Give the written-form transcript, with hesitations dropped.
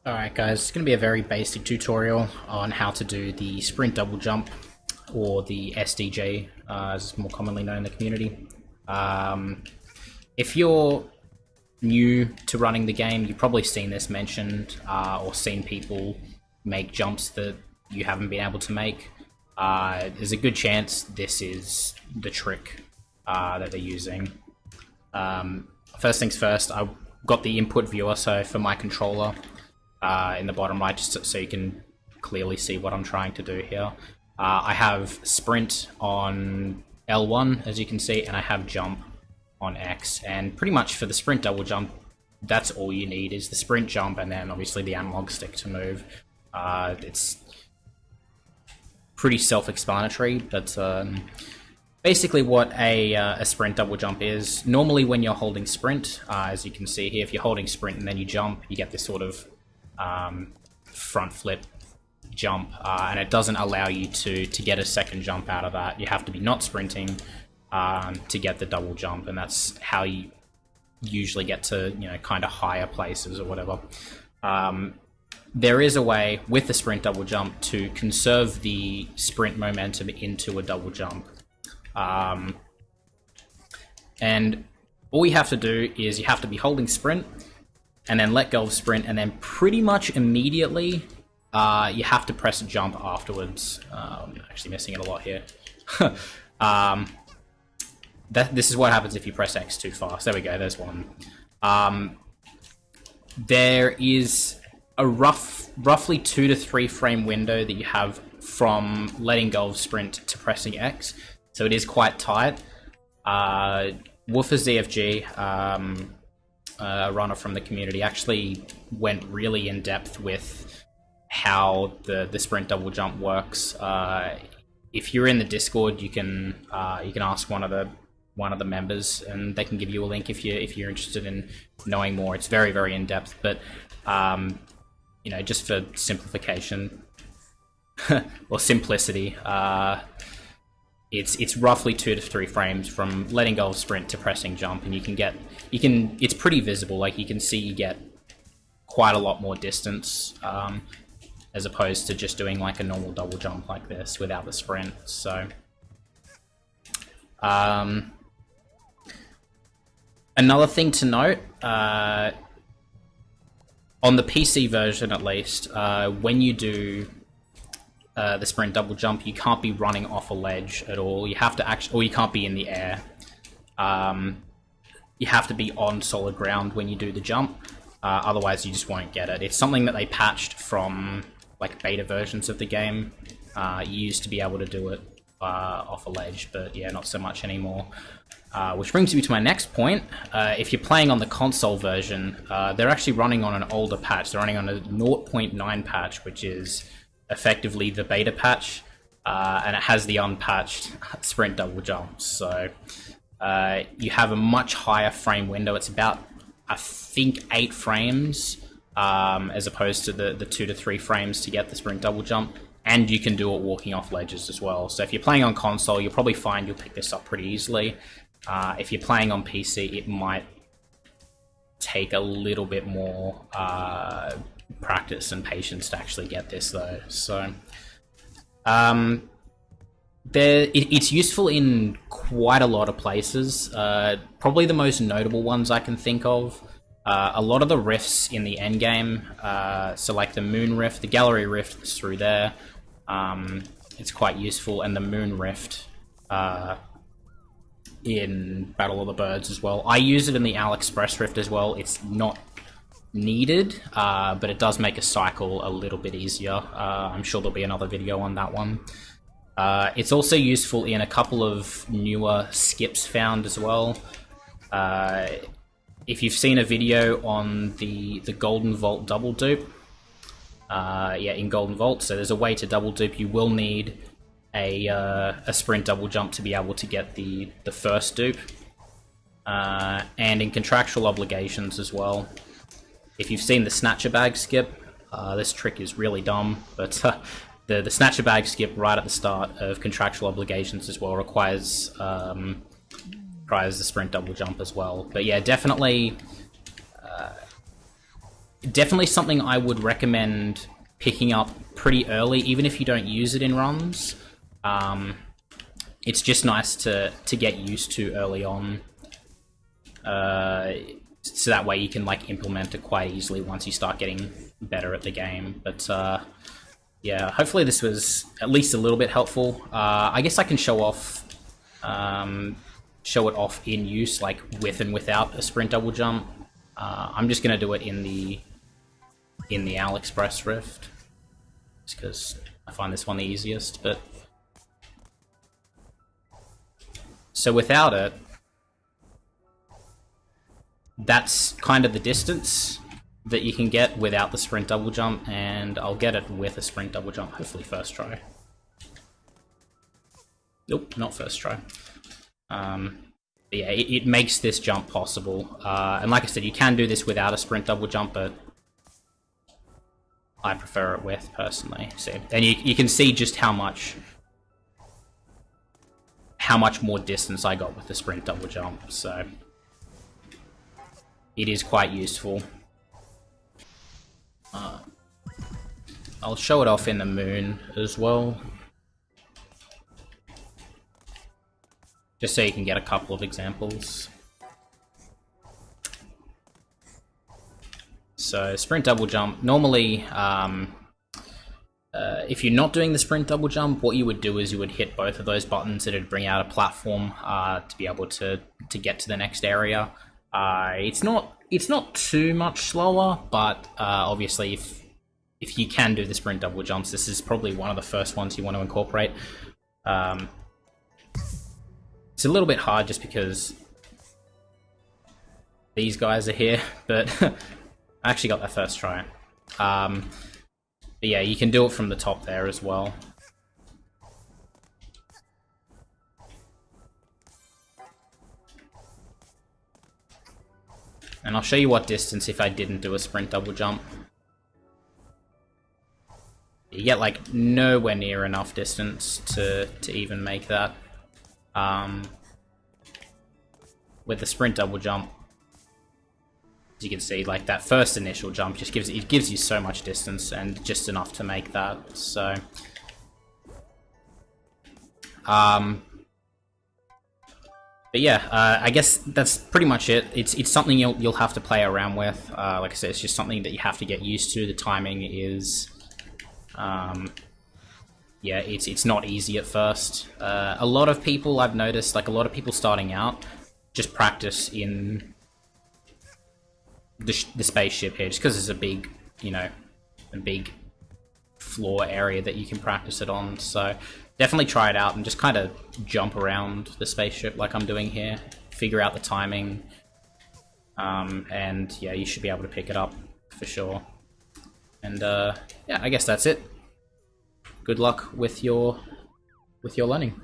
Alright guys, it's going to be a very basic tutorial on how to do the sprint double jump, or the SDJ, as it's more commonly known in the community. If you're new to running the game, you've probably seen this mentioned, or seen people make jumps that you haven't been able to make. There's a good chance this is the trick that they're using. First things first, I got the input viewer, so for my controller, in the bottom right, just so you can clearly see what I'm trying to do here. I have sprint on L1, as you can see, and I have jump on X. And pretty much for the sprint double jump, that's all you need is the sprint jump, and then obviously the analog stick to move. It's pretty self-explanatory, but basically what a sprint double jump is. Normally when you're holding sprint, as you can see here, if you're holding sprint and then you jump, you get this sort of front flip jump, and it doesn't allow you to get a second jump out of that. You have to be not sprinting to get the double jump, and that's how you usually get to, you know, kind of higher places or whatever. There is a way with the sprint double jump to conserve the sprint momentum into a double jump. And all you have to do is you have to be holding sprint and then let go of sprint, and then pretty much immediately you have to press a jump afterwards. I'm actually missing it a lot here. This is what happens if you press X too fast. There we go, there's one. There is a roughly 2 to 3 frame window that you have from letting go of sprint to pressing X, so it is quite tight. Woofer ZFG, a runner from the community, actually went really in depth with how the sprint double jump works. If you're in the Discord, you can ask one of the members, and they can give you a link if you're interested in knowing more. It's very, very in depth, but you know, just for simplification or simplicity, it's roughly 2 to 3 frames from letting go of sprint to pressing jump, and it's pretty visible. Like, you can see you get quite a lot more distance, as opposed to just doing like a normal double jump like this without the sprint. So another thing to note, on the PC version at least, when you do the sprint double jump, you can't be running off a ledge at all. You have to or you can't be in the air. You have to be on solid ground when you do the jump, otherwise you just won't get it. It's something that they patched from like beta versions of the game. You used to be able to do it off a ledge, but yeah, not so much anymore. Which brings me to my next point. If you're playing on the console version, they're actually running on an older patch. They're running on a 0.9 patch, which is effectively the beta patch, and it has the unpatched sprint double jumps. So you have a much higher frame window. It's about, I think, 8 frames, as opposed to the 2 to 3 frames to get the sprint double jump. And you can do it walking off ledges as well. So if you're playing on console, you'll probably find you'll pick this up pretty easily. If you're playing on PC, it might take a little bit more practice and patience to actually get this, though. So it's useful in quite a lot of places. Probably the most notable ones I can think of, a lot of the rifts in the endgame, so like the Moon Rift, the Gallery Rift is through there. It's quite useful, and the Moon Rift in Battle of the Birds as well. I use it in the AliExpress Rift as well. It's not needed, but it does make a cycle a little bit easier. I'm sure there'll be another video on that one. It's also useful in a couple of newer skips found as well. If you've seen a video on the Golden Vault double dupe, yeah, in Golden Vault, so there's a way to double dupe. You will need a sprint double jump to be able to get the first dupe, and in Contractual Obligations as well. If you've seen the Snatcher Bag skip, this trick is really dumb, but the Snatcher Bag skip right at the start of Contractual Obligations as well requires the sprint double jump as well. But yeah, definitely definitely something I would recommend picking up pretty early, even if you don't use it in runs. It's just nice to get used to early on, so that way you can like implement it quite easily once you start getting better at the game. But yeah, hopefully this was at least a little bit helpful. I guess I can show it off in use, like with and without a sprint double jump. I'm just gonna do it in the AliExpress Rift, just because I find this one the easiest. But so without it, that's kind of the distance that you can get without the sprint double jump, and I'll get it with a sprint double jump, hopefully first try. Nope, not first try. But yeah, it makes this jump possible. And like I said, you can do this without a sprint double jump, but I prefer it with, personally. So, and you can see just how much more distance I got with the sprint double jump, so it is quite useful. I'll show it off in the moon as well, just so you can get a couple of examples. So sprint double jump, normally if you're not doing the sprint double jump, what you would do is you would hit both of those buttons and it'd bring out a platform to be able to get to the next area. It's not too much slower, but obviously if you can do the sprint double jumps, this is probably one of the first ones you want to incorporate. It's a little bit hard just because these guys are here, but I actually got that first try. But yeah, you can do it from the top there as well. And I'll show you what distance if I didn't do a sprint double jump. You get like nowhere near enough distance to even make that. With the sprint double jump, as you can see, like that first initial jump just gives you so much distance and just enough to make that. So but yeah, I guess that's pretty much it. It's something you'll have to play around with. Like I said, it's just something that you have to get used to. The timing is yeah, it's not easy at first. A lot of people, I've noticed, like a lot of people starting out, just practice in the spaceship here, just because it's a big, a big floor area that you can practice it on. So definitely try it out and just kind of jump around the spaceship like I'm doing here. Figure out the timing, and yeah, you should be able to pick it up for sure. And yeah, I guess that's it. Good luck with your learning.